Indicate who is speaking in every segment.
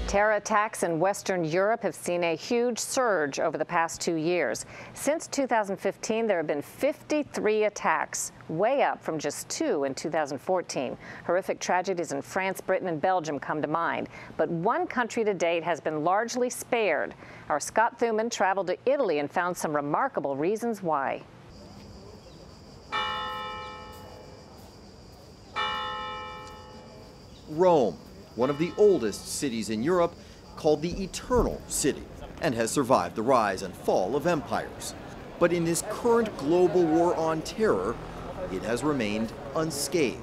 Speaker 1: Terror attacks in Western Europe have seen a huge surge over the past 2 years. Since 2015, there have been 53 attacks, way up from just 2 in 2014. Horrific tragedies in France, Britain, and Belgium come to mind. But one country to date has been largely spared. Our Scott Thuman traveled to Italy and found some remarkable reasons why.
Speaker 2: Rome, one of the oldest cities in Europe, called the Eternal City, and has survived the rise and fall of empires. But in this current global war on terror, it has remained unscathed.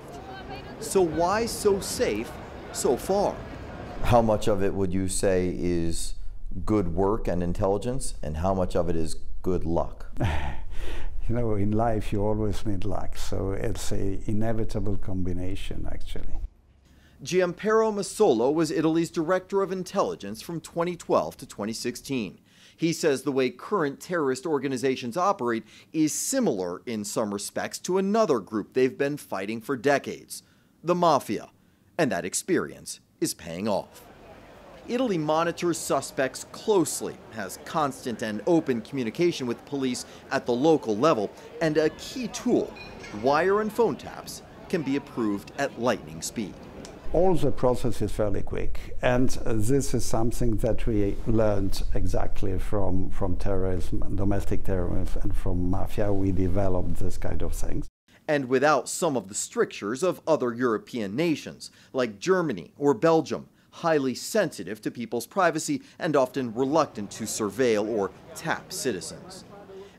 Speaker 2: So why so safe so far?
Speaker 3: How much of it would you say is good work and intelligence, and how much of it is good luck?
Speaker 4: You know, in life you always need luck, so it's an inevitable combination, actually.
Speaker 2: Giampero Massolo was Italy's director of intelligence from 2012 to 2016. He says the way current terrorist organizations operate is similar in some respects to another group they've been fighting for decades, the mafia, and that experience is paying off. Italy monitors suspects closely, has constant and open communication with police at the local level, and a key tool, wire and phone taps, can be approved at lightning speed.
Speaker 4: All the process is fairly quick, and this is something that we learned exactly from terrorism, domestic terrorism, and from mafia. We developed this kind of things.
Speaker 2: And without some of the strictures of other European nations, like Germany or Belgium, highly sensitive to people's privacy and often reluctant to surveil or tap citizens.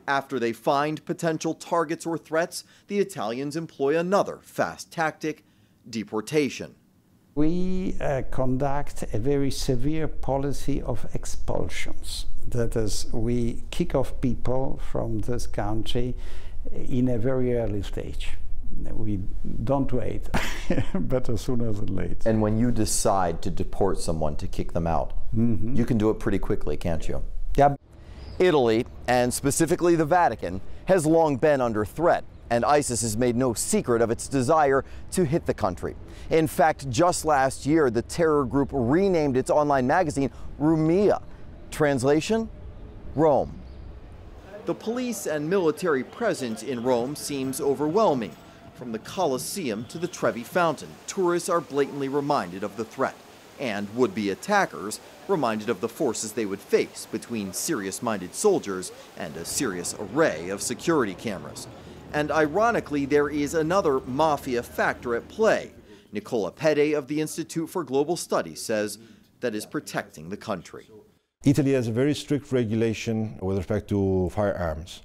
Speaker 2: After they find potential targets or threats, the Italians employ another fast tactic: deportation.
Speaker 4: We conduct a very severe policy of expulsions. That is, we kick off people from this country in a very early stage. We don't wait, better sooner than late.
Speaker 3: And when you decide to deport someone, to kick them out, you can do it pretty quickly, can't you?
Speaker 4: Yeah.
Speaker 3: Italy, and specifically the Vatican, has long been under threat, and ISIS has made no secret of its desire to hit the country. In fact, just last year, the terror group renamed its online magazine Rumia. Translation? Rome.
Speaker 2: The police and military presence in Rome seems overwhelming. From the Colosseum to the Trevi Fountain, tourists are blatantly reminded of the threat, and would-be attackers reminded of the forces they would face between serious-minded soldiers and a serious array of security cameras. And ironically, there is another mafia factor at play. Nicola Pede of the Institute for Global Studies says that is protecting the country.
Speaker 5: Italy has a very strict regulation with respect to firearms.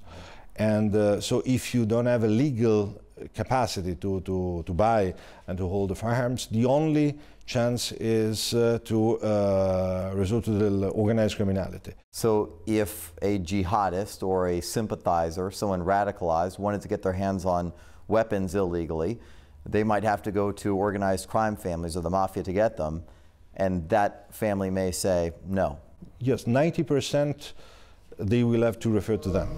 Speaker 5: And so if you don't have a legal capacity to buy and to hold the firearms, the only chance is to resort to the organized criminality.
Speaker 3: So if a jihadist or a sympathizer, someone radicalized, wanted to get their hands on weapons illegally, they might have to go to organized crime families or the mafia to get them, and that family may say no.
Speaker 5: Yes, 90% they will have to refer to them.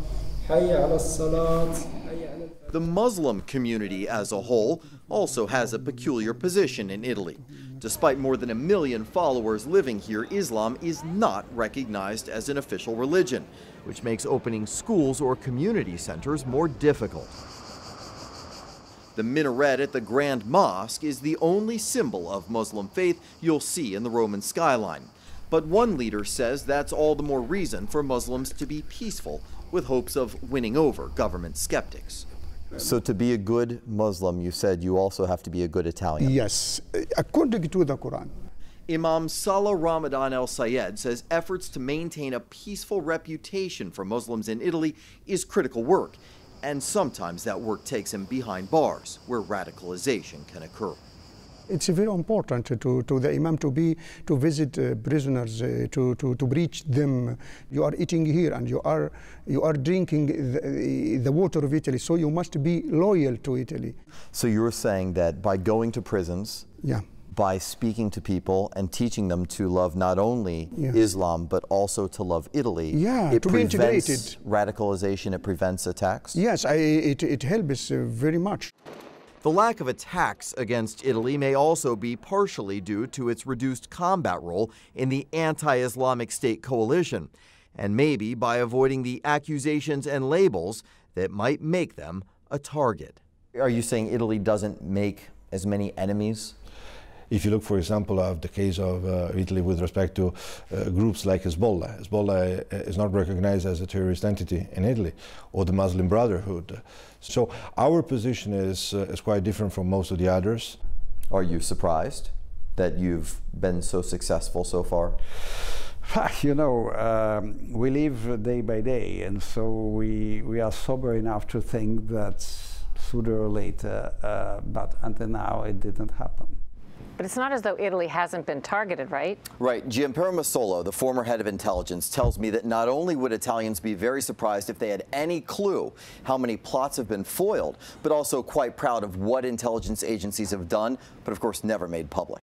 Speaker 2: The Muslim community as a whole also has a peculiar position in Italy. Despite more than 1 million followers living here, Islam is not recognized as an official religion, which makes opening schools or community centers more difficult. The minaret at the Grand Mosque is the only symbol of Muslim faith you'll see in the Roman skyline. But one leader says that's all the more reason for Muslims to be peaceful, with hopes of winning over government skeptics.
Speaker 3: So to be a good Muslim, you said you also have to be a good Italian.
Speaker 6: Yes, according to the Quran.
Speaker 2: Imam Salah Ramadan El-Sayed says efforts to maintain a peaceful reputation for Muslims in Italy is critical work, and sometimes that work takes him behind bars, where radicalization can occur.
Speaker 6: It's very important to the Imam to visit prisoners, to reach them. You are eating here and you are drinking the water of Italy, so you must be loyal to Italy.
Speaker 3: So you're saying that by going to prisons,
Speaker 6: yeah,
Speaker 3: by speaking to people and teaching them to love not only Islam, but also to love Italy, it
Speaker 6: to be integrated.
Speaker 3: Radicalization, it prevents attacks?
Speaker 6: Yes, it helps very much.
Speaker 2: The lack of attacks against Italy may also be partially due to its reduced combat role in the anti-Islamic State coalition, and maybe by avoiding the accusations and labels that might make them a target.
Speaker 3: Are you saying Italy doesn't make as many enemies?
Speaker 5: If you look, for example, of the case of Italy with respect to groups like Hezbollah. Hezbollah is not recognized as a terrorist entity in Italy, or the Muslim Brotherhood. So our position is quite different from most of the others.
Speaker 3: Are you surprised that you've been so successful so far?
Speaker 4: You know, we live day by day, and so we are sober enough to think that sooner or later, but until now it didn't happen.
Speaker 1: But it's not as though Italy hasn't been targeted, right?
Speaker 3: Right. Giampero Massolo, the former head of intelligence, tells me that not only would Italians be very surprised if they had any clue how many plots have been foiled, but also quite proud of what intelligence agencies have done, but of course never made public.